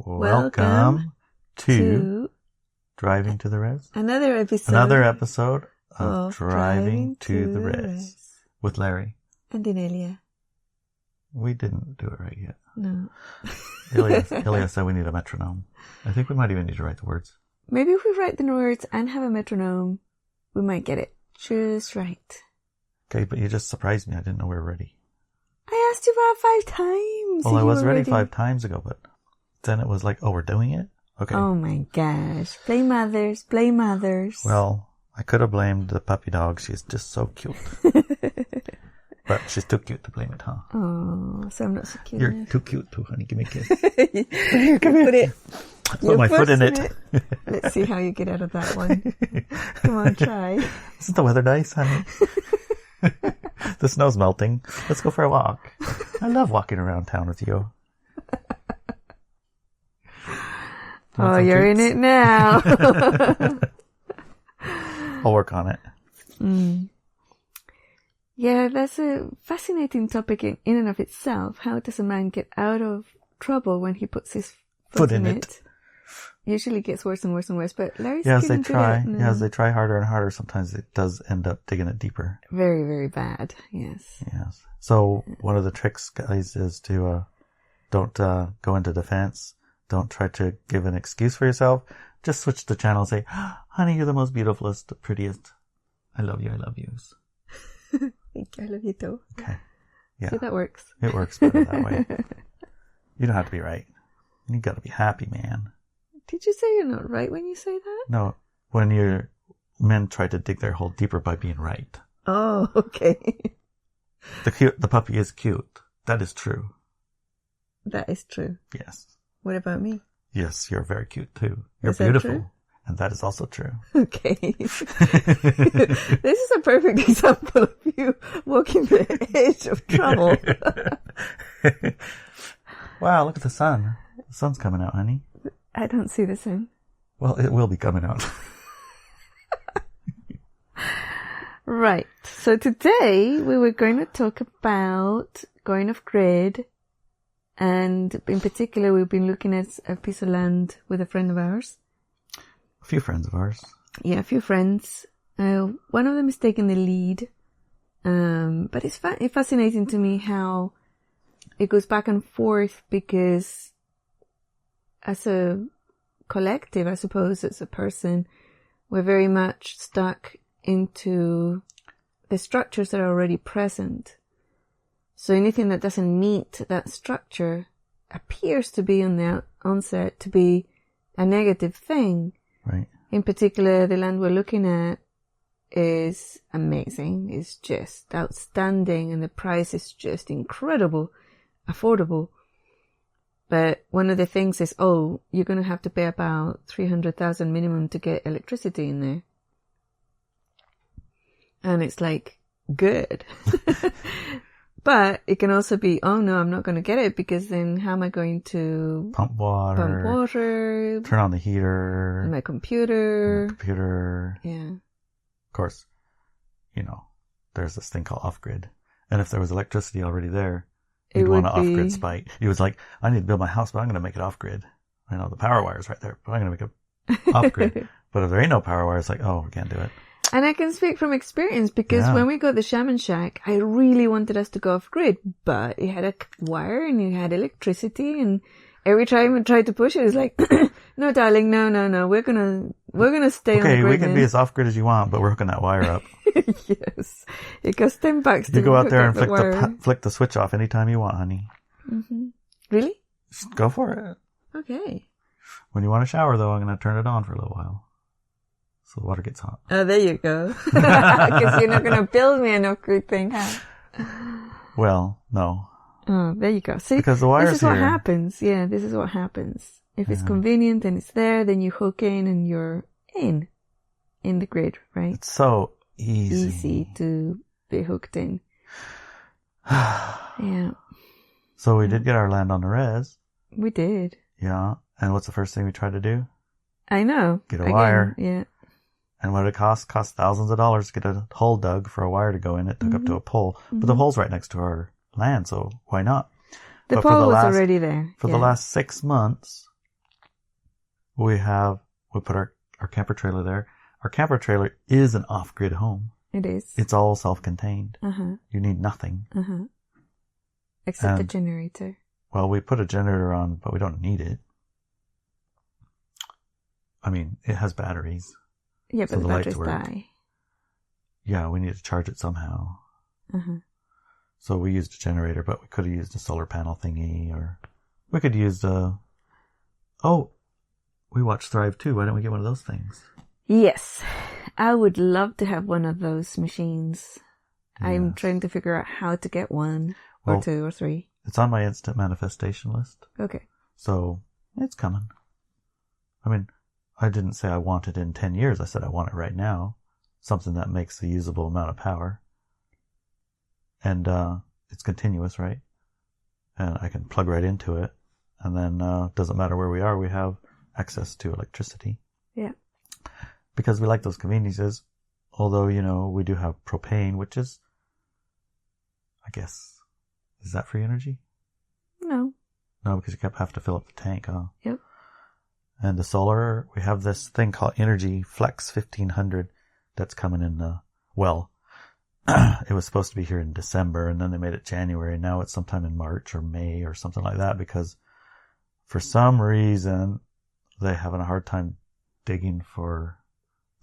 Welcome to Driving to the Res. Another episode of Driving to the Res with Larry. And Inelia. We didn't do it right yet. No. Inelia said we need a metronome. I think we might even need to write the words. Maybe if we write the words and have a metronome, we might get it just right. Okay, but you just surprised me. I didn't know we were ready. I asked you about 5 times. Well, I was ready 5 times ago, but then it was like, oh, we're doing it? Okay. Oh my gosh. Blame others. Blame others. Well, I could have blamed the puppy dog. She's just so cute. But she's too cute to blame it, huh? Oh, so I'm not so cute. You're too cute too, honey. Give me a kiss. You can put my foot in it. Let's see how you get out of that one. Come on, try. Isn't the weather nice, honey? The snow's melting. Let's go for a walk. I love walking around town with you. Oh, you're in it now. I'll work on it. Yeah, that's a fascinating topic in and of itself. How does a man get out of trouble when he puts his foot in it? Usually gets worse and worse and worse, but Larry's as they try. Yeah, as they try harder and harder, sometimes it does end up digging it deeper. Very, very bad. Yes. Yes. So one of the tricks, guys, is to don't go into defense. Don't try to give an excuse for yourself. Just switch the channel and say, honey, you're the most beautifulest, prettiest. I love you. I love you. Thank you. I love you too. Okay. Yeah. See, that works. It works better that way. You don't have to be right. You got to be happy, man. Did you say you're not right when you say that? No. When your men try to dig their hole deeper by being right. Oh, okay. The puppy is cute. That is true. That is true. Yes. What about me? Yes, you're very cute too. You're is beautiful. True? And that is also true. Okay. This is a perfect example of you walking the edge of trouble. Wow, look at the sun. The sun's coming out, honey. I don't see the sun. Well, it will be coming out. Right. So today we were going to talk about going off grid. And in particular, we've been looking at a piece of land with a friend of ours. A few friends of ours. Yeah, a few friends. One of them is taking the lead. But it's fascinating to me how it goes back and forth because as a collective, I suppose, as a person, we're very much stuck into the structures that are already present. So anything that doesn't meet that structure appears to be on the onset to be a negative thing. Right. In particular, the land we're looking at is amazing. It's just outstanding and the price is just incredible, affordable. But one of the things is, you're going to have to pay about 300,000 minimum to get electricity in there. And it's like, good. But it can also be, no, I'm not going to get it because then how am I going to pump water, turn on the heater, and my computer. Yeah. Of course, there's this thing called off-grid. And if there was electricity already there, you'd want an off-grid spike. He was like, I need to build my house, but I'm going to make it off-grid. I know the power wire's right there, but I'm going to make it off-grid. But if there ain't no power wire, it's like, we can't do it. And I can speak from experience because when we got the Shaman Shack, I really wanted us to go off grid, but it had a wire and it had electricity, and every time we tried to push it, it's like, no, darling, no, we're gonna stay on the grid. Okay, we can be as off grid as you want, but we're hooking that wire up. Yes, it costs $10 to you go out there and flick the switch off anytime you want, honey. Mm-hmm. Really? Just go for it. Okay. When you want to shower, though, I'm gonna turn it on for a little while. So the water gets hot. Oh, there you go. Because you're not going to build me an off-grid thing, huh? Well, no. Oh, there you go. See, because the wire's this is what happens. Yeah, this is what happens. If it's convenient and it's there, then you hook in and you're in the grid, right? It's so easy. Easy to be hooked in. Yeah. So we did get our land on the res. We did. Yeah. And what's the first thing we tried to do? I know. Get a wire. Yeah. And what did it cost? Cost thousands of dollars to get a hole dug for a wire to go in. It took up to a pole. Mm-hmm. But the pole's right next to our land, so why not? The pole was already there. For the last 6 months, We put our camper trailer there. Our camper trailer is an off-grid home. It is. It's all self-contained. You need nothing. Except the generator. Well, we put a generator on, but we don't need it. I mean, it has batteries. Yeah, but the batteries die. Yeah, we need to charge it somehow. So we used a generator, but we could have used a solar panel thingy, or we could use we watched Thrive too. Why don't we get one of those things? Yes. I would love to have one of those machines. Yes. I'm trying to figure out how to get one, or 2 or 3. It's on my instant manifestation list. Okay. So, it's coming. I mean, I didn't say I want it in 10 years. I said I want it right now. Something that makes a usable amount of power. And it's continuous, right? And I can plug right into it. And then doesn't matter where we are, we have access to electricity. Yeah. Because we like those conveniences. Although, we do have propane, which is, I guess, is that free energy? No. No, because you have to fill up the tank, huh? Yep. And the solar, we have this thing called Energy Flex 1500 that's coming in it was supposed to be here in December, and then they made it January, and now it's sometime in March or May or something like that, because for some reason they're having a hard time digging for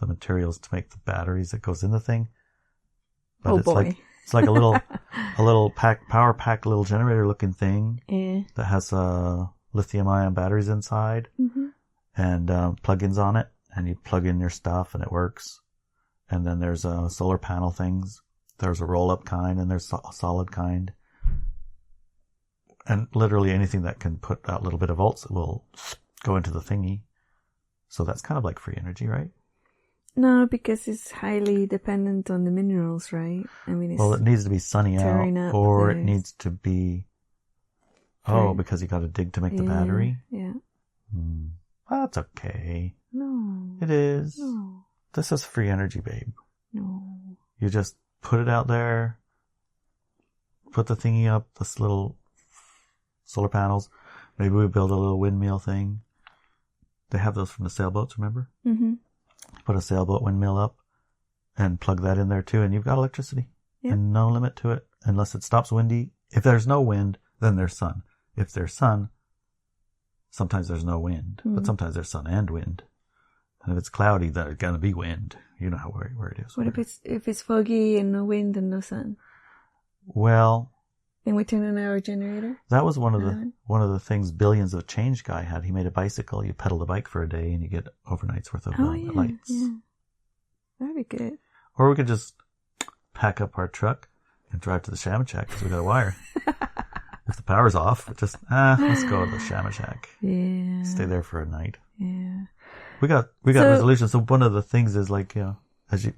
the materials to make the batteries that goes in the thing. But it's like a little power pack little generator looking thing that has lithium ion batteries inside and plugins on it, and you plug in your stuff and it works. And then there's solar panel things. There's a roll-up kind, and there's a solid kind. And literally anything that can put out a little bit of volts will go into the thingy. So that's kind of like free energy, right? No, because it's highly dependent on the minerals, right? I mean, it needs to be sunny out, or it needs to be... because you got to dig to make the battery? Yeah. That's okay. No. It is. No. This is free energy, babe. No. You just put it out there, put the thingy up, this little solar panels. Maybe we build a little windmill thing. They have those from the sailboats, remember? Put a sailboat windmill up and plug that in there too, and you've got electricity. Yep. And no limit to it unless it stops windy. If there's no wind, then there's sun. If there's sun, sometimes there's no wind, but sometimes there's sun and wind. And if it's cloudy, there's gonna be wind. You know where it is. What if it's foggy and no wind and no sun? Well, then we turn on our generator. That was one of the things Billions of Change guy had. He made a bicycle. You pedal the bike for a day and you get overnight's worth of lights. Yeah. That'd be good. Or we could just pack up our truck and drive to the Shaman Shack because we got a wire. If the power's off, just let's go to the Shaman Shack. Yeah. Stay there for a night. Yeah. We got resolution. So one of the things is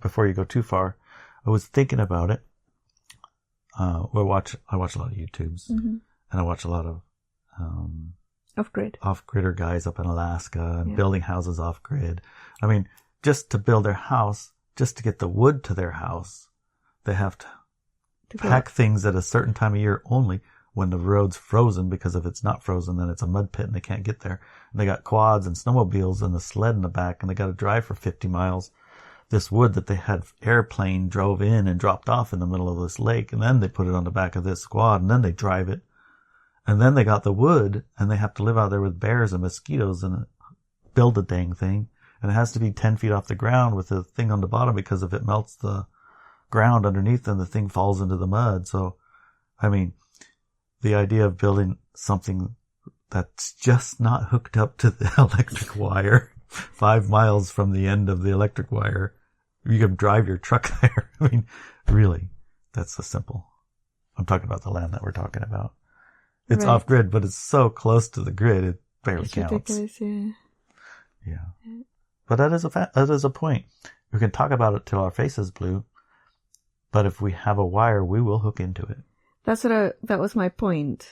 before you go too far, I was thinking about it. I watch a lot of YouTubes, and I watch a lot of off-gridder guys up in Alaska and building houses off-grid. I mean, just to build their house, just to get the wood to their house, they have to pack things at a certain time of year only when the road's frozen, because if it's not frozen, then it's a mud pit and they can't get there. And they got quads and snowmobiles and the sled in the back, and they got to drive for 50 miles. This wood that they had airplane drove in and dropped off in the middle of this lake, and then they put it on the back of this squad, and then they drive it. And then they got the wood, and they have to live out there with bears and mosquitoes and build the dang thing. And it has to be 10 feet off the ground with the thing on the bottom, because if it melts the ground underneath, then the thing falls into the mud. So, I mean, the idea of building something that's just not hooked up to the electric wire 5 miles from the end of the electric wire, you can drive your truck there. I mean, really, that's so simple. I'm talking about the land that we're talking about. It's off grid, but it's so close to the grid, it barely counts. Ridiculous, yeah. But that is a point. We can talk about it till our face is blue, but if we have a wire, we will hook into it. That was my point.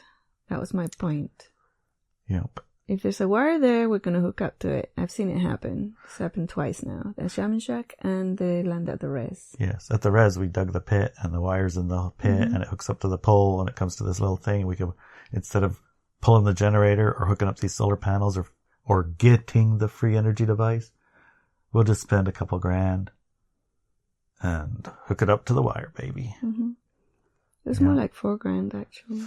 Yep. If there's a wire there, we're going to hook up to it. I've seen it happen. It's happened twice now. The Shaman Shack and the land at the res. Yes. At the res, we dug the pit and the wire's in the pit and it hooks up to the pole and it comes to this little thing. We can, instead of pulling the generator or hooking up these solar panels or or getting the free energy device, we'll just spend a couple grand and hook it up to the wire, baby. Mm-hmm. It was more like $4,000 actually.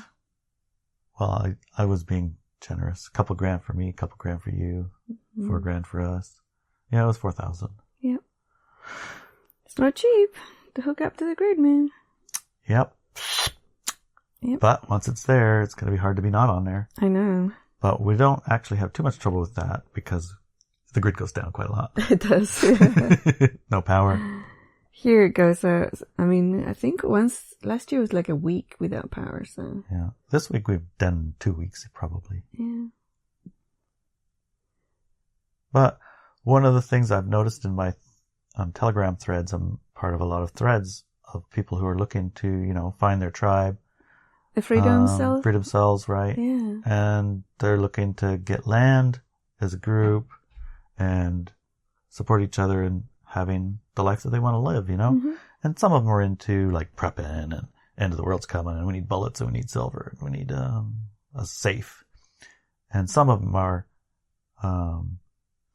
Well, I was being generous. A couple grand for me, a couple grand for you, $4,000 for us. Yeah, it was 4,000. Yep. It's not cheap to hook up to the grid, man. Yep. But once it's there, it's going to be hard to be not on there. I know. But we don't actually have too much trouble with that because the grid goes down quite a lot. It does. No power. Here it goes. I think last year was like a week without power. So yeah, this week we've done 2 weeks probably. Yeah. But one of the things I've noticed in my Telegram threads, I'm part of a lot of threads of people who are looking to, find their tribe. The Freedom Cells? Freedom Cells, right. Yeah. And they're looking to get land as a group and support each other in having the life that they want to live, Mm-hmm. And some of them are into like prepping and end of the world's coming and we need bullets and we need silver and we need a safe. And some of them are,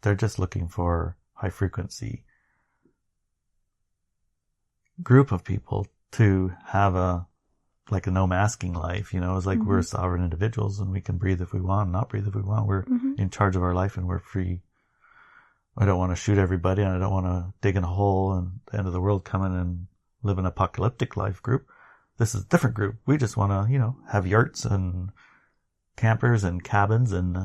they're just looking for high frequency group of people to have a no masking life, It's like we're sovereign individuals and we can breathe if we want, not breathe if we want. We're in charge of our life and we're free. I don't want to shoot everybody and I don't want to dig in a hole and the end of the world coming and live an apocalyptic life group. This is a different group. We just want to, have yurts and campers and cabins and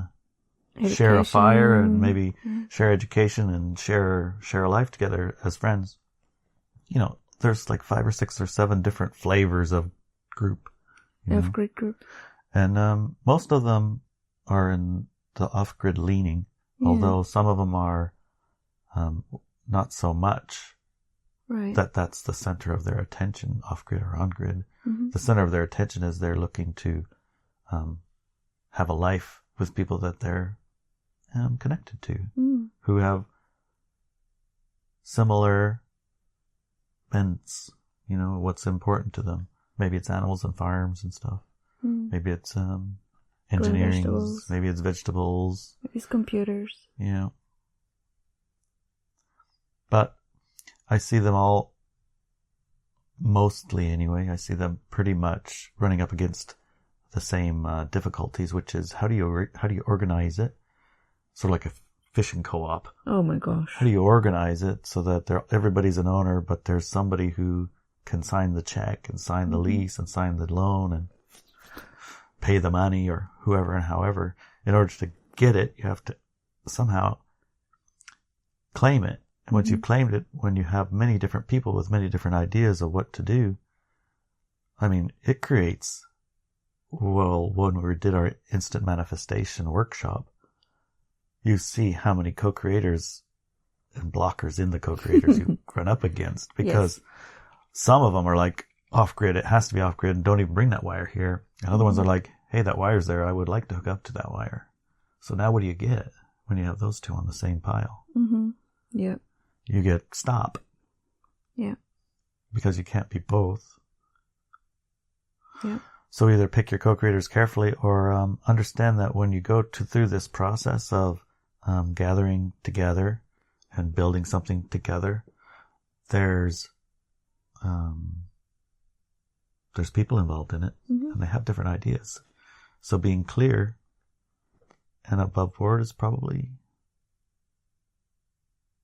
share a fire and maybe share education and share a life together as friends. There's like 5 or 6 or 7 different flavors of group. Off-grid group. And most of them are in the off-grid leaning, although some of them are not so much. Right. That's the center of their attention, off-grid or on-grid. Mm-hmm. The center of their attention is they're looking to have a life with people that they're connected to, who have similar bents, what's important to them. Maybe it's animals and farms and stuff. Maybe it's engineering. Maybe it's vegetables. Maybe it's computers. Yeah. But I see them all, mostly anyway, I see them pretty much running up against the same difficulties, which is how do you organize it? Sort of like a fishing co-op. Oh my gosh. How do you organize it so that everybody's an owner, but there's somebody who can sign the check and sign the lease and sign the loan and pay the money or whoever and however. In order to get it, you have to somehow claim it. And once you've claimed it, when you have many different people with many different ideas of what to do, it creates, when we did our instant manifestation workshop, you see how many co-creators and blockers in the co-creators you run up against, because some of them are like off-grid, it has to be off-grid and don't even bring that wire here. And other ones are like, hey, that wire's there, I would like to hook up to that wire. So now what do you get when you have those two on the same pile? Mm-hmm. Yeah. You get stop. Yeah. Because you can't be both. Yeah. So either pick your co-creators carefully or understand that when you go through this process of gathering together and building something together, there's people involved in it and they have different ideas. So being clear and above board is probably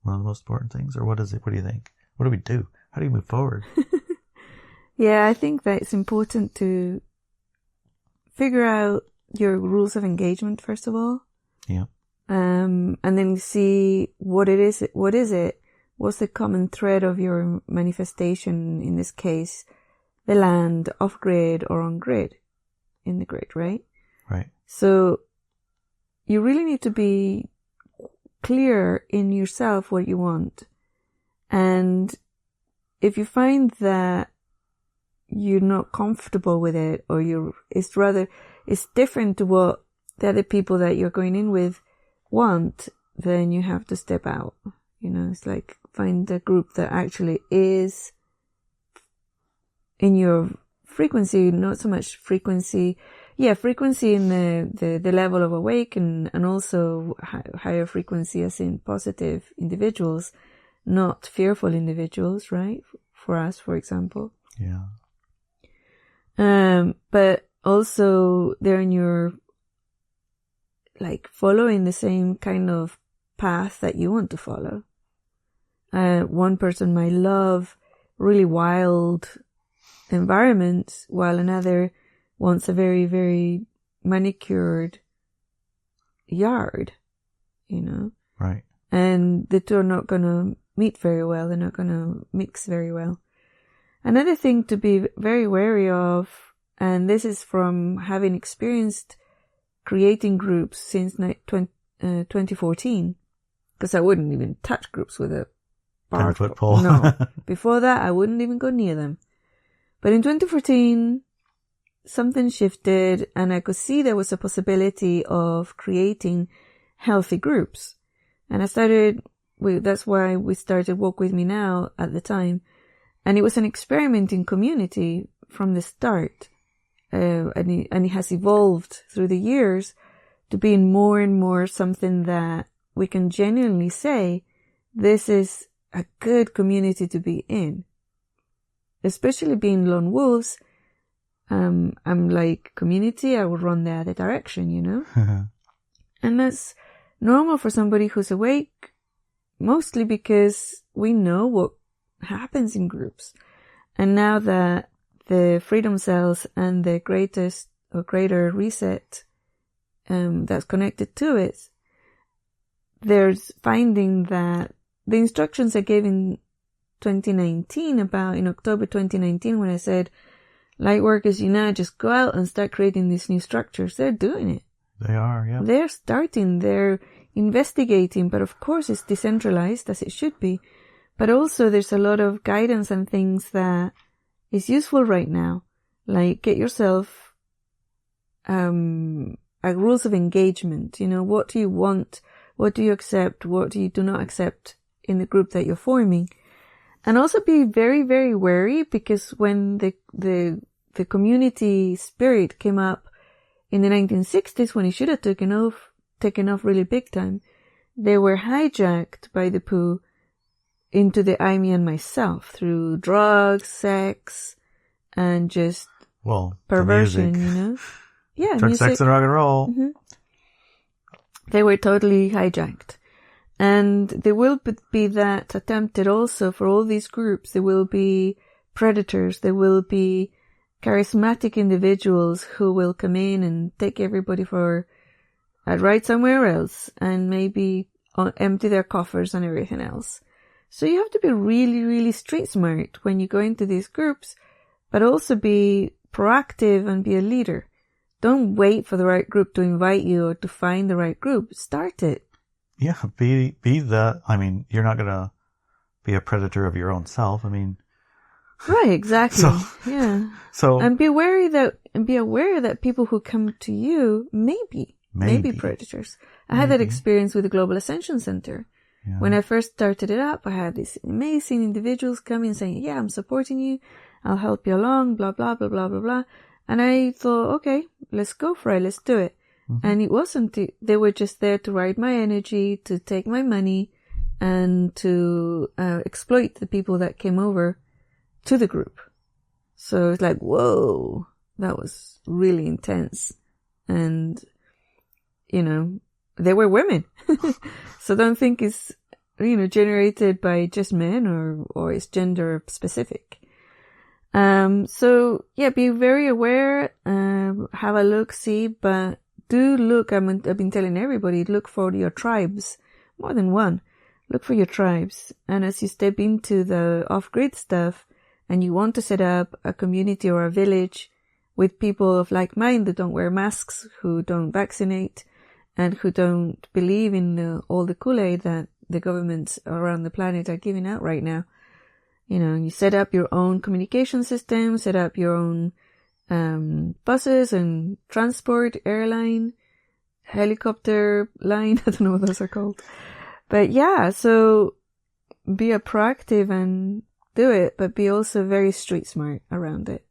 one of the most important things. Or what is it? What do you think? What do we do? How do you move forward? Yeah, I think that it's important to figure out your rules of engagement, first of all. Yeah. And then see what it is. What is it? What's the common thread of your manifestation? In this case, the land, off grid or on grid, in the grid, right? Right. So you really need to be clear in yourself what you want. And if you find that you're not comfortable with it, or it's different to what the other people that you're going in with want, then you have to step out. It's like find a group that actually is in your frequency, not so much frequency. frequency in the level of awake and also higher frequency as in positive individuals, not fearful individuals, right? For us, for example. Yeah. But also they're in your, like, following the same kind of path that you want to follow. One person might love really wild environments, while another wants a very, very manicured yard, Right. And the two are not going to meet very well. They're not going to mix very well. Another thing to be very wary of, and this is from having experienced creating groups since 2014, because I wouldn't even touch groups with a 10-foot pole. No. Before that, I wouldn't even go near them. But in 2014, something shifted and I could see there was a possibility of creating healthy groups. And that's why we started Walk With Me Now at the time. And it was an experiment in community from the start. And it has evolved through the years to being more and more something that we can genuinely say, this is a good community to be in. Especially being lone wolves, I'm like, community, I will run the other direction, And that's normal for somebody who's awake, mostly because we know what happens in groups. And now that the freedom cells and the greater reset that's connected to it, there's finding that the instructions I gave in 2019 in October 2019, when I said, light workers unite, just go out and start creating these new structures. They're doing it. They are, yeah. They're starting, they're investigating, but of course it's decentralized as it should be. But also there's a lot of guidance and things that is useful right now. Like, get yourself rules of engagement. What do you want? What do you accept? What do you do not accept in the group that you're forming? And also be very, very wary, because when the community spirit came up in the 1960s, when it should have taken off really big time, they were hijacked by the poo into the I, me, and myself through drugs, sex, and just perversion, Yeah, Drug, sex, and rock and roll. Mm-hmm. They were totally hijacked. And there will be that attempted also for all these groups. There will be predators. There will be charismatic individuals who will come in and take everybody for a ride somewhere else and maybe empty their coffers and everything else. So you have to be really, really street smart when you go into these groups, but also be proactive and be a leader. Don't wait for the right group to invite you or to find the right group. Start it. Yeah, be you're not going to be a predator of your own self. Right, exactly. Yeah. So, and be aware that people who come to you may be predators. I had that experience with the Global Ascension Center. Yeah. When I first started it up, I had these amazing individuals coming saying, yeah, I'm supporting you. I'll help you along, blah, blah, blah, blah, blah, blah. And I thought, okay, let's go for it. Let's do it. Mm-hmm. And it wasn't, they were just there to ride my energy, to take my money, and to exploit the people that came over to the group. So it's like, whoa, that was really intense. And, they were women. So don't think it's, generated by just men or it's gender specific. So yeah, be very aware, have a look, see, but do look, I've been telling everybody, look for your tribes, more than one. Look for your tribes. And as you step into the off-grid stuff and you want to set up a community or a village with people of like mind that don't wear masks, who don't vaccinate, and who don't believe in all the Kool-Aid that the governments around the planet are giving out right now. You set up your own communication system, set up your own buses and transport, airline, helicopter line. I don't know what those are called. But yeah, so be proactive and do it, but be also very street smart around it.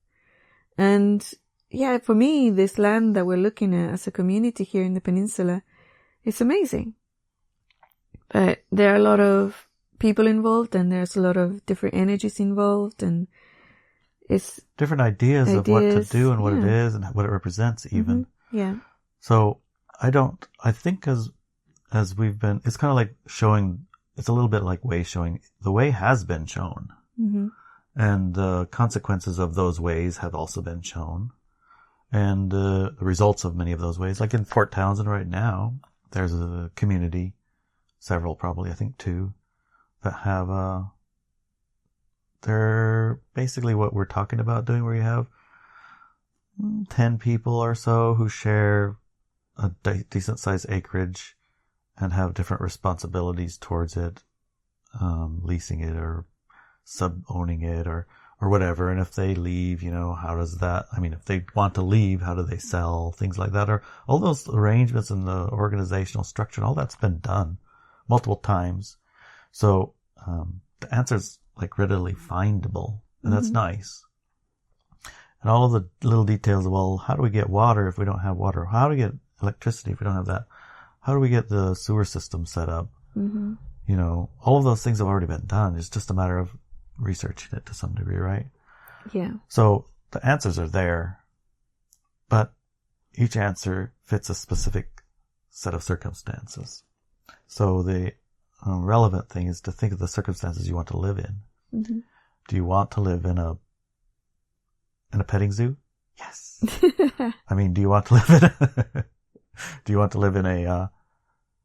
And yeah, for me, this land that we're looking at as a community here in the peninsula, it's amazing. But there are a lot of people involved, and there's a lot of different energies involved, and it's different ideas of what to do and what it is and what it represents even. Mm-hmm. Yeah. So I think as we've been, it's kind of like showing, it's a little bit like way showing. The way has been shown. Mm-hmm. And the consequences of those ways have also been shown. And the results of many of those ways. Like in Port Townsend right now, there's a community, several probably, I think 2, that have, they're basically what we're talking about doing, where you have 10 people or so who share a decent sized acreage and have different responsibilities towards it, leasing it or sub-owning it or whatever. And if they leave, how does that, if they want to leave, how do they sell, things like that, or all those arrangements and the organizational structure and all that's been done multiple times. So, the answer's like readily findable, and that's nice. And all of the little details of, well, how do we get water if we don't have water? How do we get electricity if we don't have that? How do we get the sewer system set up? Mm-hmm. All of those things have already been done. It's just a matter of researching it to some degree, right? Yeah. So the answers are there, but each answer fits a specific set of circumstances. So the relevant thing is to think of the circumstances you want to live in. Mm-hmm. Do you want to live in a petting zoo? Yes. Do you want to live in a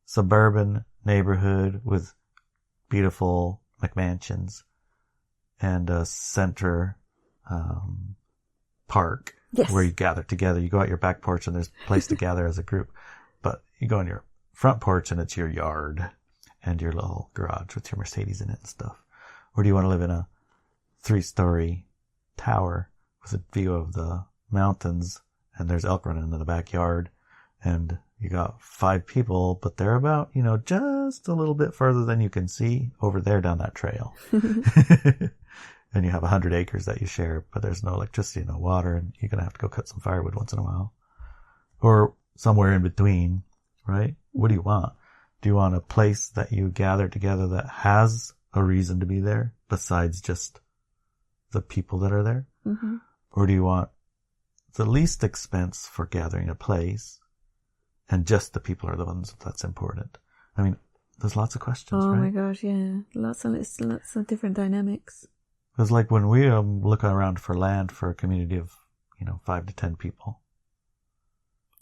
suburban neighborhood with beautiful McMansions and a center park where you gather together? You go out your back porch and there's a place to gather as a group, but you go on your front porch and it's your yard and your little garage with your Mercedes in it and stuff. Or do you want to live in a 3-story tower with a view of the mountains and there's elk running in the backyard and you got 5 people, but they're about, just a little bit further than you can see over there down that trail. And you have 100 acres that you share, but there's no electricity, no water, and you're going to have to go cut some firewood once in a while. Or somewhere in between, right? What do you want? Do you want a place that you gather together that has a reason to be there besides just the people that are there? Mm-hmm. Or do you want the least expense for gathering a place and just the people are the ones that's important? There's lots of questions, right? Oh my gosh, yeah. Lots of different dynamics. It's like when we look around for land for a community of, 5 to 10 people.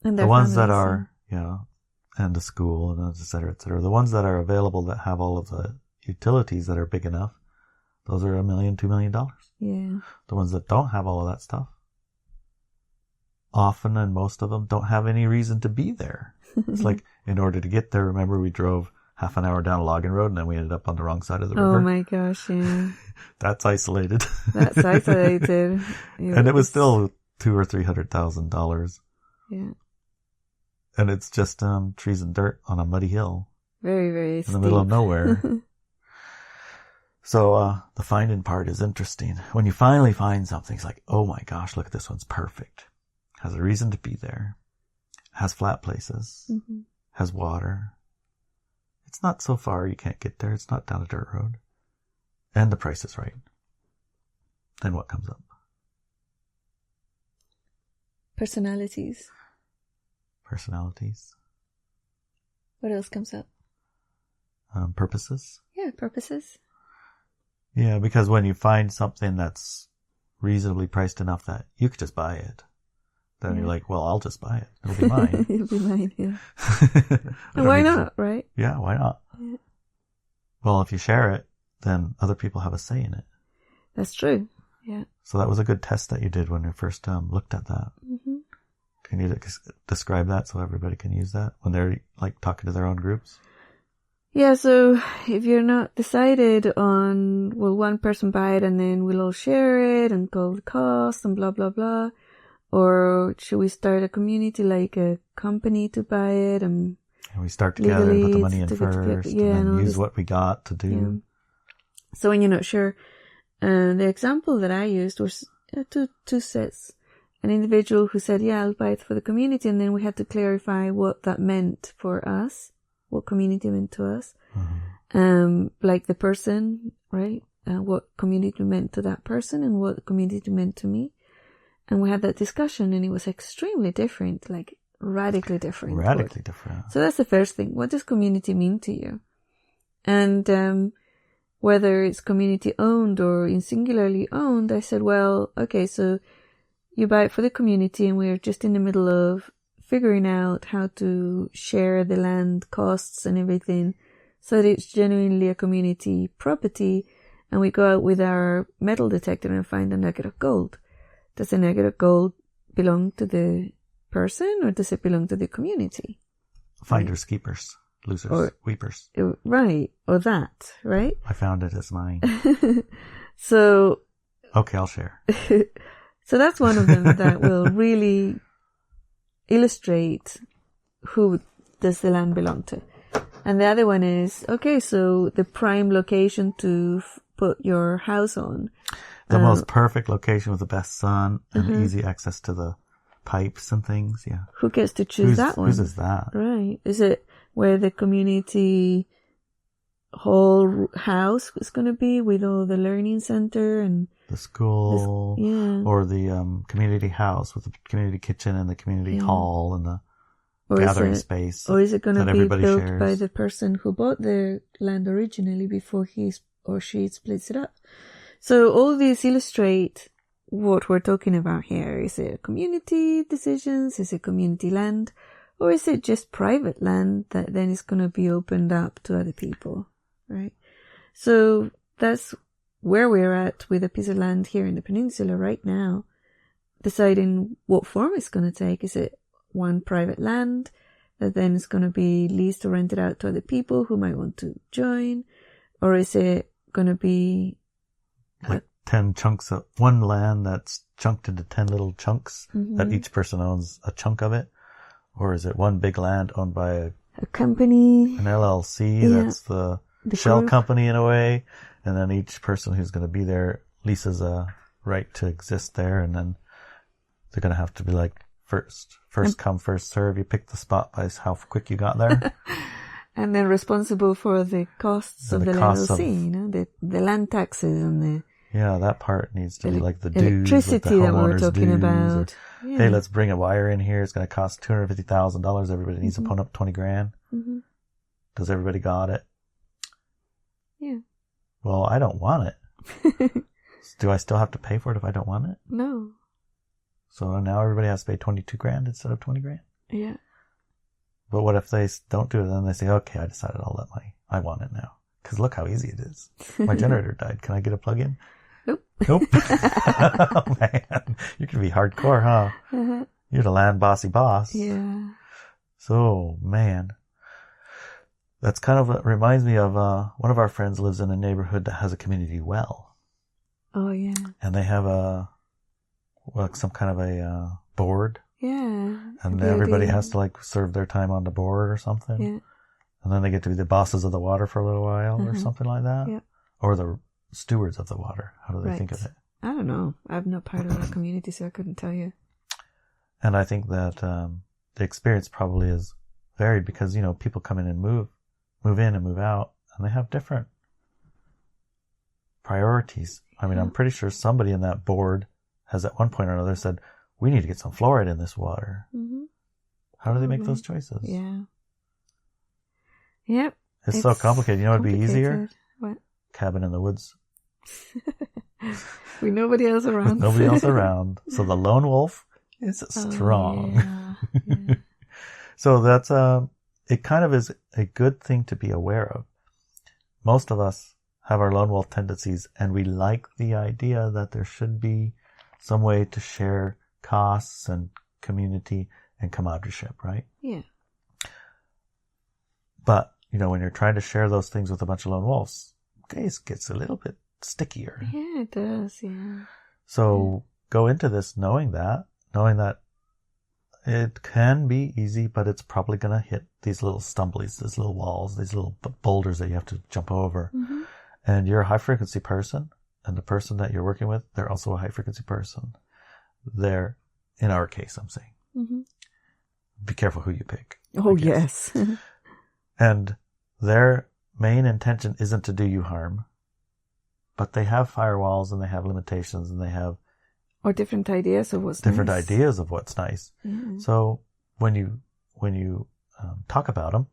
And the ones that are, and the school and et cetera, the ones that are available that have all of the utilities that are big enough, those are $1 million, $2 million. Yeah. The ones that don't have all of that stuff, often and most of them don't have any reason to be there. It's like, in order to get there, remember we drove half an hour down a logging road and then we ended up on the wrong side of the river. Oh my gosh, yeah. That's isolated. That's isolated. And it was still $200,000 or $300,000. Yeah. And it's just trees and dirt on a muddy hill. Very, very steep. In the middle of nowhere. So the finding part is interesting. When you finally find something, it's like, oh my gosh, look, this one's perfect. Has a reason to be there. Has flat places. Mm-hmm. Has water. It's not so far you can't get there. It's not down a dirt road. And the price is right. Then what comes up? Personalities. What else comes up? Purposes. Yeah, purposes. Yeah, because when you find something that's reasonably priced enough that you could just buy it, then you're like, well, I'll just buy it. It'll be mine. It'll be mine, yeah. And why not, right? Yeah, why not? Yeah. Well, if you share it, then other people have a say in it. That's true, yeah. So that was a good test that you did when you first looked at that. Mm-hmm. Can you describe that so everybody can use that when they're like talking to their own groups? Yeah, so if you're not decided on, will one person buy it and then we'll all share it and pull the cost and blah, blah, blah. Or should we start a community, like a company to buy it? And we start together and put the money in first and then use what we got to do. Yeah. So when you're not sure, the example that I used was two sets. an individual who said, yeah, I'll buy it for the community. And then we had to clarify what that meant for us, what community meant to us. Like the person, right? What community meant to that person and what community meant to me. And we had that discussion and it was extremely different, like radically different. Radically different. So that's the first thing. What does community mean to you? And whether it's community owned or in singularly owned, I said, well, okay, so you buy it for the community and we're just in the middle of figuring out how to share the land costs and everything so that it's genuinely a community property. And we go out with our metal detector and find a nugget of gold. Does the nugget of gold belong to the person or does it belong to the community? Finders, keepers, losers, weepers. Right. Or that, right? I found it as mine. So. Okay, I'll share. So that's one of them that will really illustrate who does the land belong to. And the other one is, okay, so the prime location to put your house on. The most perfect location with the best sun and easy access to the pipes and things, yeah. Who gets to choose that one? Whose is that? Right. Is it where the community whole house is going to be with all the learning center and the school, or the community house with the community kitchen and the community hall and the gathering space? Or is it going to be built shares by the person who bought the land originally before he or she splits it up? So all these illustrate what we're talking about here. Is it community decisions? Is it community land? Or is it just private land that then is going to be opened up to other people, right? So that's where we're at with a piece of land here in the peninsula right now, deciding what form it's going to take. Is it one private land that then is going to be leased or rented out to other people who might want to join? Or is it going to be like 10 chunks of one land that's chunked into 10 little chunks that each person owns a chunk of it? Or is it one big land owned by a company, an LLC that's the shell group company in a way, and then each person who's going to be there leases a right to exist there, and then they're going to have to be like first come, first serve. You pick the spot by how quick you got there. And then responsible for the costs of the LLC, the land taxes and the... Yeah, that part needs to be like the dues. Electricity that we were talking about. Hey, let's bring a wire in here. It's going to cost $250,000. Everybody needs to put up $20,000. Does everybody got it? Yeah. Well, I don't want it. Do I still have to pay for it if I don't want it? No. So now everybody has to pay $22,000 instead of $20,000? Yeah. But what if they don't do it? Then they say, okay, I decided I want it now. Because look how easy it is. My generator died. Can I get a plug-in? Nope. Oh, man. You can be hardcore, huh? You're the land bossy boss. Yeah. So, man. That's kind of reminds me of one of our friends lives in a neighborhood that has a community well. Oh, yeah. And they have some kind of a board. Yeah. And everybody has to serve their time on the board or something. Yeah. And then they get to be the bosses of the water for a little while or something like that. Yeah. Or the stewards of the water. How do they think of it? I don't know. I'm not part of our community, so I couldn't tell you. And I think that the experience probably is varied because, people come in and move in and move out, and they have different priorities. I mean, I'm pretty sure somebody in that board has at one point or another said, we need to get some fluoride in this water. How do they make those choices? Yeah. Yep. It's so complicated. You know what would be easier? What? Cabin in the woods. With nobody else around. Nobody else around. So the lone wolf is strong. Yeah. So that's, it kind of is a good thing to be aware of. Most of us have our lone wolf tendencies, and we like the idea that there should be some way to share costs and community and comradeship, right? Yeah. But, when you're trying to share those things with a bunch of lone wolves, it gets a little bit stickier. Yeah, it does, yeah. So go into this knowing that it can be easy, but it's probably going to hit these little stumblies, these little walls, these little boulders that you have to jump over. And you're a high frequency person, and the person that you're working with, they're also a high frequency person. They're In our case, I'm saying. Mm-hmm. Be careful who you pick. Oh, yes. And their main intention isn't to do you harm, but they have firewalls and they have limitations and they have or different ideas of what's different nice. ideas of what's nice. Mm-hmm. So when you talk about them,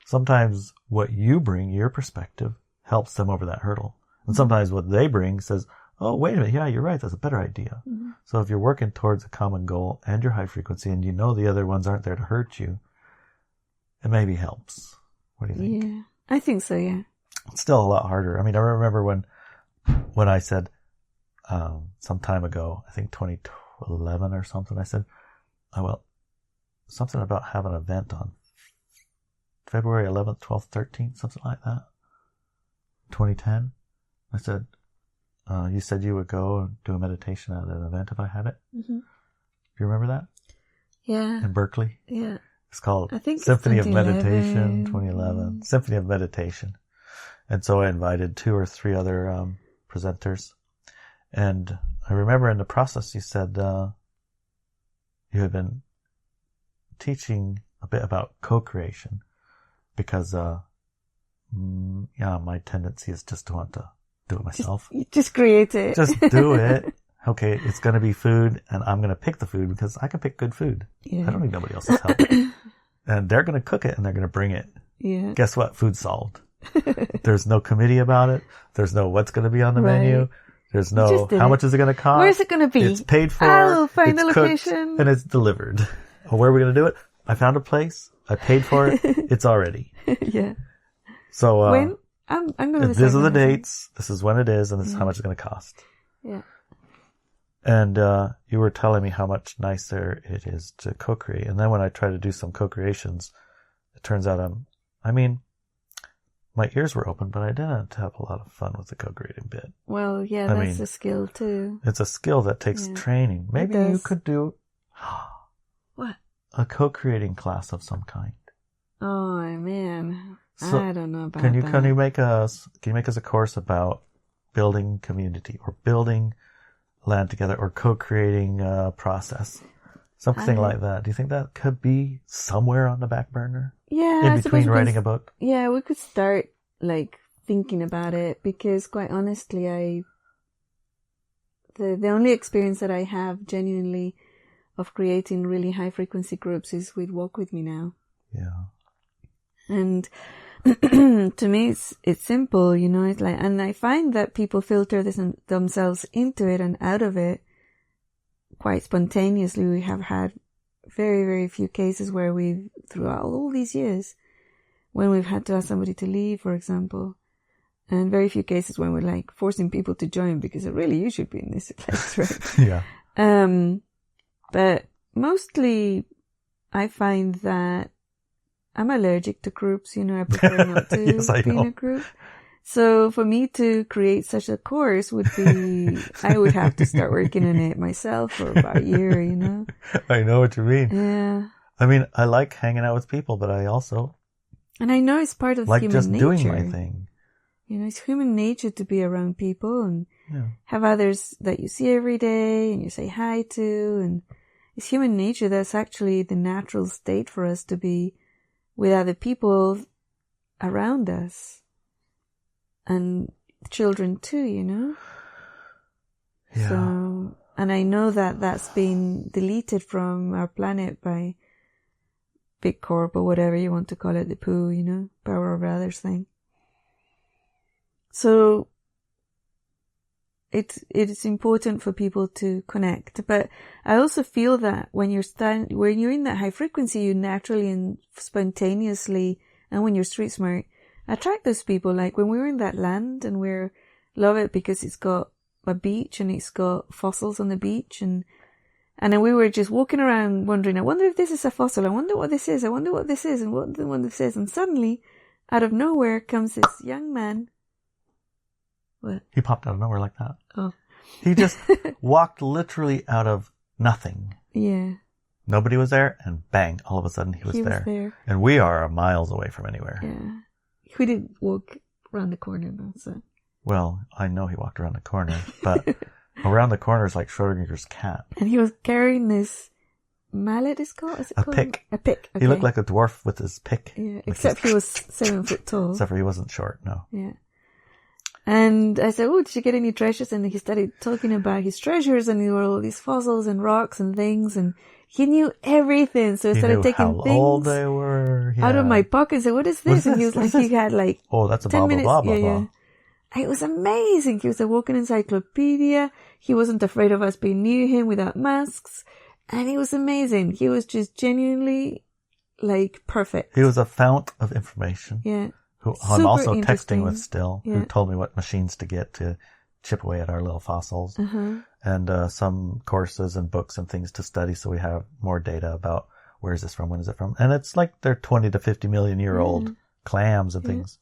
sometimes what you bring, your perspective, helps them over that hurdle. And sometimes what they bring says, oh, wait a minute, yeah, you're right, that's a better idea. Mm-hmm. So if you're working towards a common goal and your high frequency and you know the other ones aren't there to hurt you, it maybe helps. What do you think? Yeah, I think so, yeah. It's still a lot harder. I mean, I remember when I said some time ago, I think 2011 or something, I said, oh, well, something about having an event on February 11th, 12th, 13th, something like that. 2010. I said, you said you would go and do a meditation at an event if I had it. Mm-hmm. Do you remember that? Yeah. In Berkeley? Yeah. It's called it's Symphony of Meditation, 2011. Mm. Symphony of Meditation. And so I invited 2 or 3 other presenters. And I remember in the process you said you had been teaching a bit about co-creation because, my tendency is just to want to do it myself. Just create it. Just do it. Okay, it's going to be food, and I'm going to pick the food because I can pick good food. Yeah. I don't need nobody else's help. And they're going to cook it, and they're going to bring it. Yeah. Guess what? Food's solved. There's no committee about it. There's no what's going to be on the menu. There's no how much is it going to cost. Where's it going to be? It's paid for. I'll find the cooked, location. and it's delivered. Well, where are we going to do it? I found a place. I paid for it. It's already. Yeah. So when I'm going to. These are the dates. This is when it is, and this is how much it's going to cost. Yeah. And you were telling me how much nicer it is to co-create. And then when I try to do some co-creations, it turns out my ears were open, but I didn't have a lot of fun with the co-creating bit. Well, yeah, that's a skill too. It's a skill that takes training. Maybe you could do what? A co-creating class of some kind. Oh man, so I don't know about that. Can you make us a course about building community or building land together or co-creating process? Something like that. Do you think that could be somewhere on the back burner? Yeah. In between writing a book? Yeah, we could start thinking about it because quite honestly, the only experience that I have genuinely of creating really high frequency groups is with Walk With Me now. Yeah. And to me, it's simple, it's and I find that people filter themselves into it and out of it quite spontaneously. We have had very, very few cases where throughout all these years, when we've had to ask somebody to leave, for example, and very few cases when we're forcing people to join because really you should be in this place, right? Yeah. But mostly I find that I'm allergic to groups, I prefer not to be in a group. So for me to create such a course would be, I would have to start working on it myself for about a year, I know what you mean. Yeah. I mean, I like hanging out with people, but I also and I know it's part of like human just nature. Doing my thing. It's human nature to be around people and have others that you see every day and you say hi to, and it's human nature. That's actually the natural state for us to be with other people around us. And children too, Yeah. So, and I know that that's been deleted from our planet by Big Corp or whatever you want to call it, the poo, power of others thing. So, it's important for people to connect. But I also feel that when you're in that high frequency, you naturally and spontaneously, and when you're street smart, attract those people. Like when we were in that land and love it because it's got a beach and it's got fossils on the beach and then we were just walking around wondering, I wonder if this is a fossil. I wonder what this is. I wonder what this is and what this is. And suddenly, out of nowhere comes this young man. What? He popped out of nowhere like that. Oh. He just walked literally out of nothing. Yeah. Nobody was there and bang, all of a sudden he was there. And we are miles away from anywhere. Yeah. We did walk around the corner though, so. Well, I know he walked around the corner, but Around the corner is like Schrodinger's cat. And he was carrying this mallet, is it called? A pick. A pick. Okay. He looked like a dwarf with his pick. Yeah, like except he was 7 foot tall. Except for he wasn't short, no. Yeah. And I said, oh, did you get any treasures? And he started talking about his treasures, and there were all these fossils and rocks and things, and he knew everything. So I started taking how things old they were. Yeah. out of my pocket and said, what is this? And he was like, he had like oh, that's a 10 blah, minutes. blah, blah, blah. It was amazing. He was a walking encyclopedia. He wasn't afraid of us being near him without masks. And it was amazing. He was just genuinely like perfect. He was a fount of information. Yeah. Who I'm also texting with still, who told me what machines to get to chip away at our little fossils. And some courses and books and things to study, so we have more data about where is this from, when is it from. And it's like they're 20 to 50 million year old clams and things.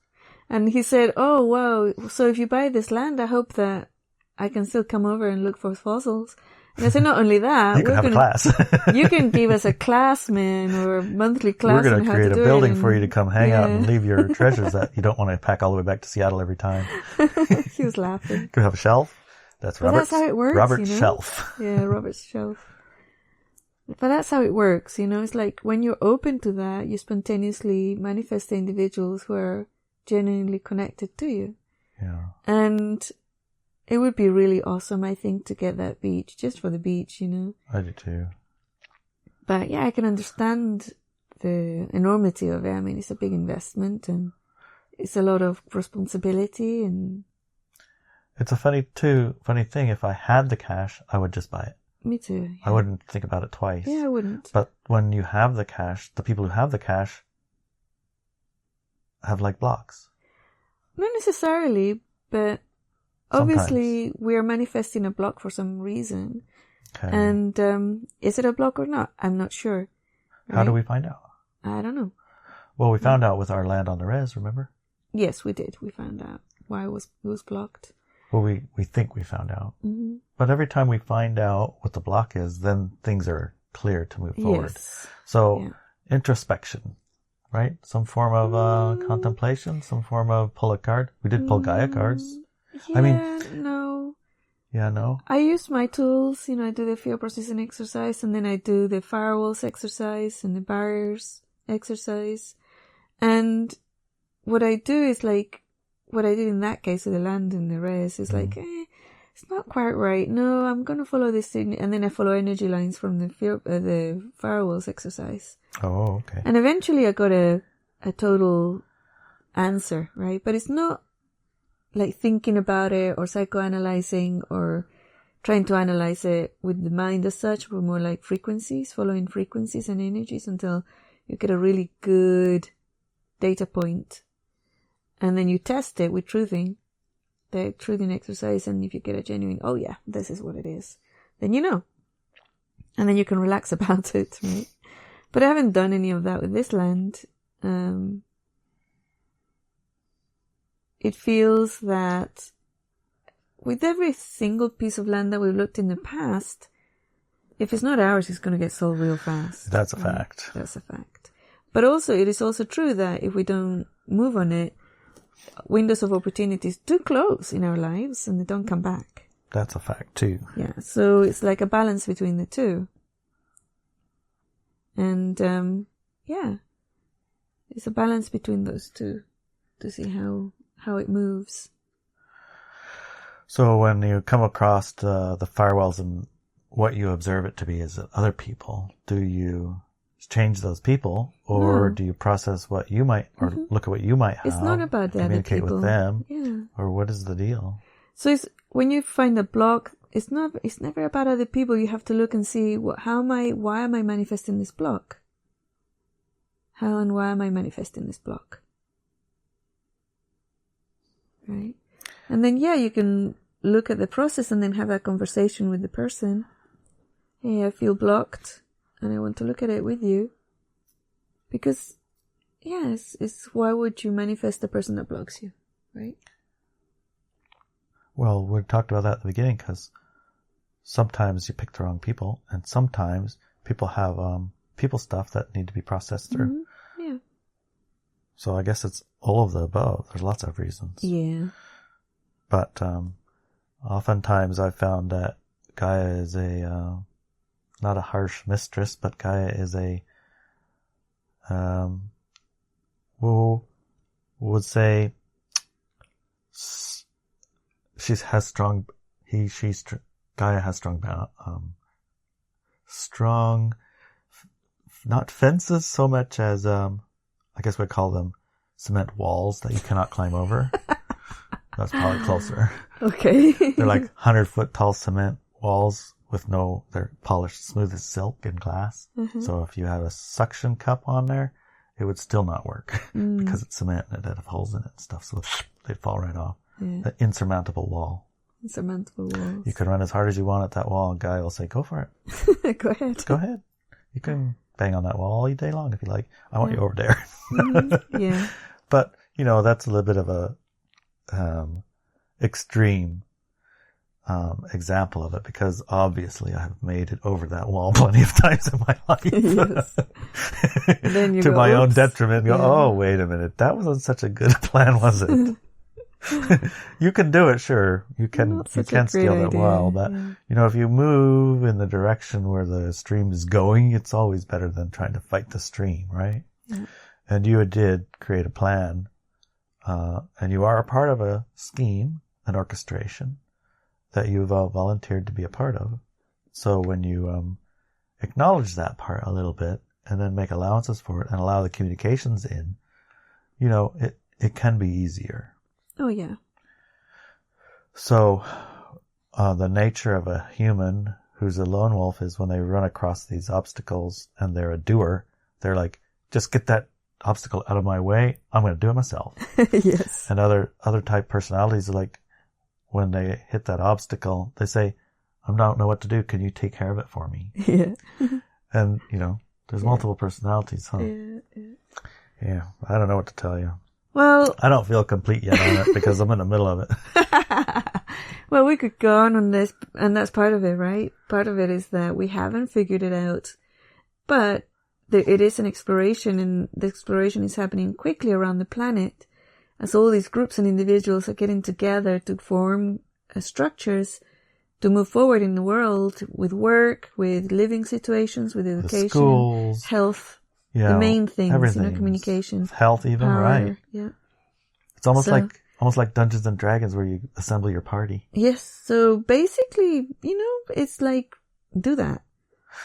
And he said, oh, wow, so if you buy this land, I hope that I can still come over and look for fossils. And I said, not only that, you can have a class. You can give us a class, man, or a monthly class. We're going to create a building for you to come hang out and leave your treasures that you don't want to pack all the way back to Seattle every time. He was laughing. You could have a shelf. That's Robert's, that's how it works, Robert's shelf. Yeah, Robert's shelf. But that's how it works, It's like when you're open to that, you spontaneously manifest the individuals who are genuinely connected to you. Yeah. And it would be really awesome, I think, to get that beach, just for the beach, I do too. But yeah, I can understand the enormity of it. I mean, it's a big investment and it's a lot of responsibility, and it's a funny thing. If I had the cash, I would just buy it. Me too. Yeah. I wouldn't think about it twice. Yeah, I wouldn't. But when you have the cash, the people who have the cash have like blocks. Not necessarily, but obviously we are manifesting a block for some reason. Okay. And is it a block or not? I'm not sure. Right? How do we find out? I don't know. Well, we found out with our land on the res, remember? Yes, we did. We found out why it was blocked. Well, we think we found out. Mm-hmm. But every time we find out what the block is, then things are clear to move forward. Yes. So, introspection, right? Some form of contemplation, some form of pull a card. We did pull Gaia cards. Yeah, I mean, no. Yeah, no. I use my tools. I do the field processing exercise, and then I do the firewalls exercise and the barriers exercise. And what I do is like, what I did in that case with the land and the res is like, it's not quite right. No, I'm going to follow this thing. And then I follow energy lines from the firewalls exercise. Oh, okay. And eventually I got a total answer, right? But it's not like thinking about it or psychoanalyzing or trying to analyze it with the mind as such, but more like frequencies, following frequencies and energies until you get a really good data point. And then you test it with the truthing exercise. And if you get a genuine, oh yeah, this is what it is, then you know. And then you can relax about it, right? But I haven't done any of that with this land. It feels that with every single piece of land that we've looked in the past, if it's not ours, it's going to get sold real fast. That's a fact. That's a fact. But also, it is also true that if we don't move on it, windows of opportunities do close in our lives and they don't come back. That's a fact too. Yeah. So it's like a balance between the two. And, it's a balance between those two to see how it moves. So when you come across the firewalls and what you observe it to be is other people, do you change those people, or do you process what you might, or look at what you might have? It's not about the other people. Communicate with them, yeah. Or what is the deal? So it's when you find a block, it's never about other people. You have to look and see why am I manifesting this block? How and why am I manifesting this block? Right, and then you can look at the process and then have that conversation with the person. Hey, I feel blocked. And I want to look at it with you. Because, yes, it's why would you manifest the person that blocks you, right? Well, we talked about that at the beginning, because sometimes you pick the wrong people, and sometimes people have people stuff that need to be processed through. Mm-hmm. Yeah. So I guess it's all of the above. There's lots of reasons. Yeah. But oftentimes I've found that Gaia is not a harsh mistress, but Gaia is would say Gaia has strong, not fences so much as, I guess we'd call them cement walls that you cannot climb over. That's probably closer. Okay. They're like 100-foot tall cement walls they're polished smooth as silk and glass. Mm-hmm. So if you had a suction cup on there, it would still not work because it's cement and it'd have holes in it and stuff. So they'd fall right off. Yeah. An insurmountable wall. Insurmountable walls. You can run as hard as you want at that wall and Guy will say, go for it. Go ahead. Go ahead. You can bang on that wall all day long if you like. I want you over there. Yeah. But, that's a little bit of a extreme example of it because obviously I have made it over that wall plenty of times in my life. Yes. And then you to my own detriment. You go, oh, wait a minute. That wasn't such a good plan, was it? You can do it, sure. You can scale that wall, but if you move in the direction where the stream is going, it's always better than trying to fight the stream, right? Yeah. And you did create a plan, and you are a part of a scheme, an orchestration that you've volunteered to be a part of. So when you acknowledge that part a little bit and then make allowances for it and allow the communications in, it can be easier. Oh, yeah. So, the nature of a human who's a lone wolf is when they run across these obstacles and they're a doer, they're like, just get that obstacle out of my way. I'm going to do it myself. Yes. And other type personalities are like, when they hit that obstacle, they say, I don't know what to do. Can you take care of it for me? Yeah. And, there's multiple personalities, huh? Yeah. I don't know what to tell you. Well, I don't feel complete yet on it because I'm in the middle of it. Well, we could go on this, and that's part of it, right? Part of it is that we haven't figured it out, but it is an exploration, and the exploration is happening quickly around the planet as all these groups and individuals are getting together to form structures to move forward in the world with work, with living situations, with education, schools, health. The main things, communication, health, even power, right? Yeah, it's almost like Dungeons and Dragons, where you assemble your party. Yes. So basically, it's like do that,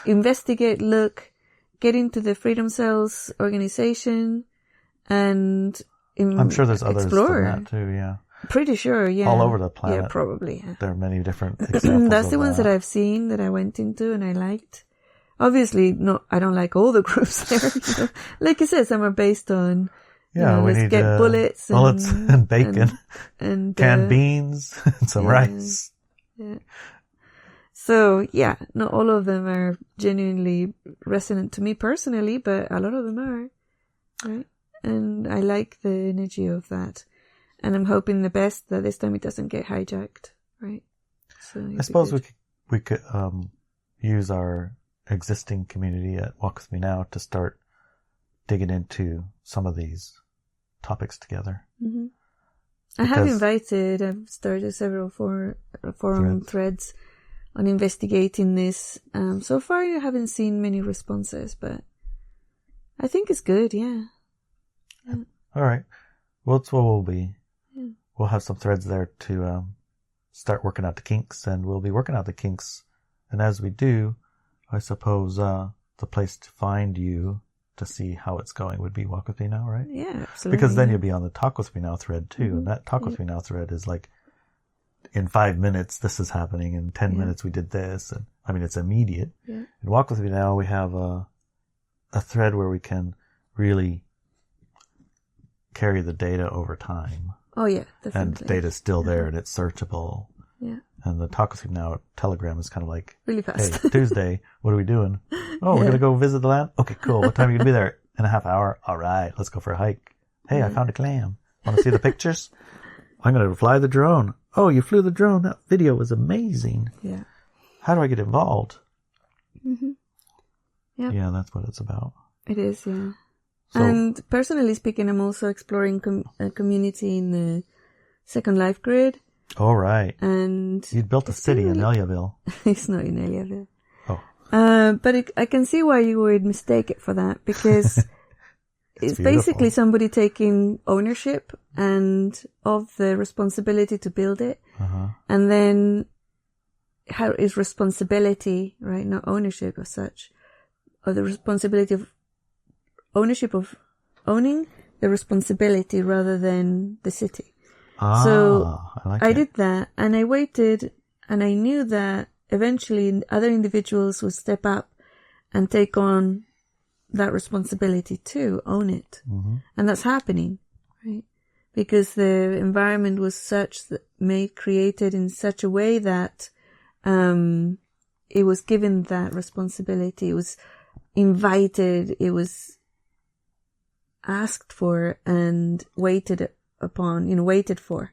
investigate, look, get into the Freedom Cells organization, and I'm sure there's others than that too. Yeah, pretty sure. Yeah, all over the planet. Yeah, probably. Yeah. There are many different examples. That's the ones that I've seen that I went into and I liked. Obviously, no, I don't like all the groups there. Like you said, some are based on, we need get bullets and bacon and canned beans and some rice. Yeah. So, not all of them are genuinely resonant to me personally, but a lot of them are, right? And I like the energy of that. And I'm hoping the best that this time it doesn't get hijacked, right? So I suppose we could use our existing community at Walk With Me Now to start digging into some of these topics together. Mm-hmm. I've started several forum threads on investigating this. So far I haven't seen many responses, but I think it's good, yeah. All right. Well, that's what we'll be. Yeah. We'll have some threads there to start working out the kinks, and we'll be working out the kinks. And as we do, I suppose the place to find you to see how it's going would be Walk With Me Now, right? Yeah, absolutely. Because then you'll be on the Talk With Me Now thread too. Mm-hmm. And that Talk With Me Now thread is like, in 5 minutes, this is happening. In 10 minutes, we did this. And it's immediate. Yeah. In Walk With Me Now, we have a thread where we can really carry the data over time. Oh, yeah, definitely. And data's still there and it's searchable. Yeah. And the Talk With Me Now Telegram is kind of like, really fast. Hey, Tuesday, what are we doing? Oh, we're going to go visit the land? Okay, cool. What time are you going to be there? In a half hour? All right, let's go for a hike. Hey, I found a clam. Want to see the pictures? I'm going to fly the drone. Oh, you flew the drone. That video was amazing. Yeah. How do I get involved? Mm-hmm. Yep. Yeah, that's what it's about. It is, yeah. So, and personally speaking, I'm also exploring a community in the Second Life Grid. All right. And you'd built a city in Eliaville. It's not in Eliaville. Oh. But I can see why you would mistake it for that, because it's basically somebody taking ownership and of the responsibility to build it. Uh-huh. And then how is responsibility, right? Not ownership as such, or the responsibility of ownership of owning the responsibility rather than the city. So I did that, and I waited, and I knew that eventually other individuals would step up and take on that responsibility too, own it. Mm-hmm. And that's happening, right? Because the environment was created in such a way that it was given that responsibility. It was invited, it was asked for and waited upon, waited for.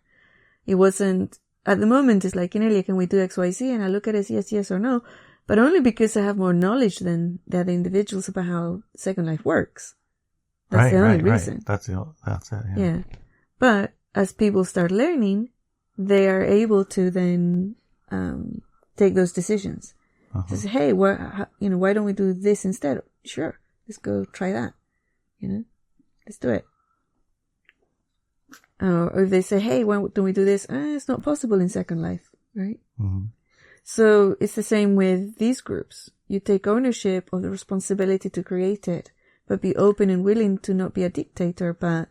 It wasn't, at the moment, it's like, Inelia, can we do X, Y, Z? And I look at it as yes or no, but only because I have more knowledge than the other individuals about how Second Life works. That's the only reason. Right. That's it. Yeah. But as people start learning, they are able to then take those decisions. Uh-huh. To say, hey, why don't we do this instead? Sure, let's go try that. Let's do it. Or if they say, hey, why don't we do this? It's not possible in Second Life, right? Mm-hmm. So it's the same with these groups. You take ownership of the responsibility to create it, but be open and willing to not be a dictator, but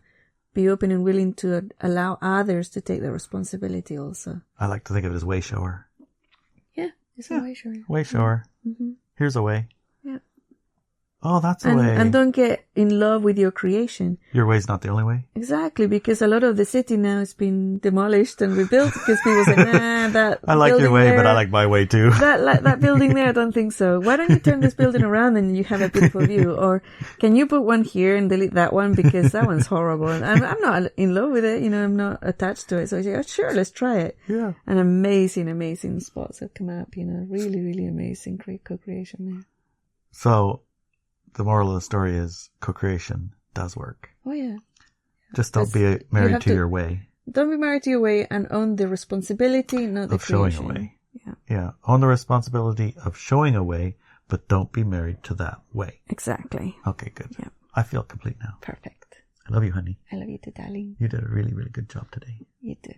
be open and willing to allow others to take the responsibility also. I like to think of it as way shower. Yeah, it's a way shower. Way shower. Mm-hmm. Here's a way. Yeah. Oh, that's a way. And don't get in love with your creation. Your way's not the only way? Exactly, because a lot of the city now has been demolished and rebuilt because people say, that I like your way, but I like my way too. That building there, I don't think so. Why don't you turn this building around and you have a beautiful view? Or can you put one here and delete that one because that one's horrible? And I'm not in love with it, I'm not attached to it. So I say, sure, let's try it. Yeah. And amazing spots have come up, really, really amazing co-creation there. So, the moral of the story is co-creation does work. Oh, yeah. Just don't be married to your way. Don't be married to your way and own the responsibility, not the creation. Of showing a way. Yeah. Own the responsibility of showing a way, but don't be married to that way. Exactly. Okay, good. Yeah. I feel complete now. Perfect. I love you, honey. I love you too, darling. You did a really, really good job today. You too.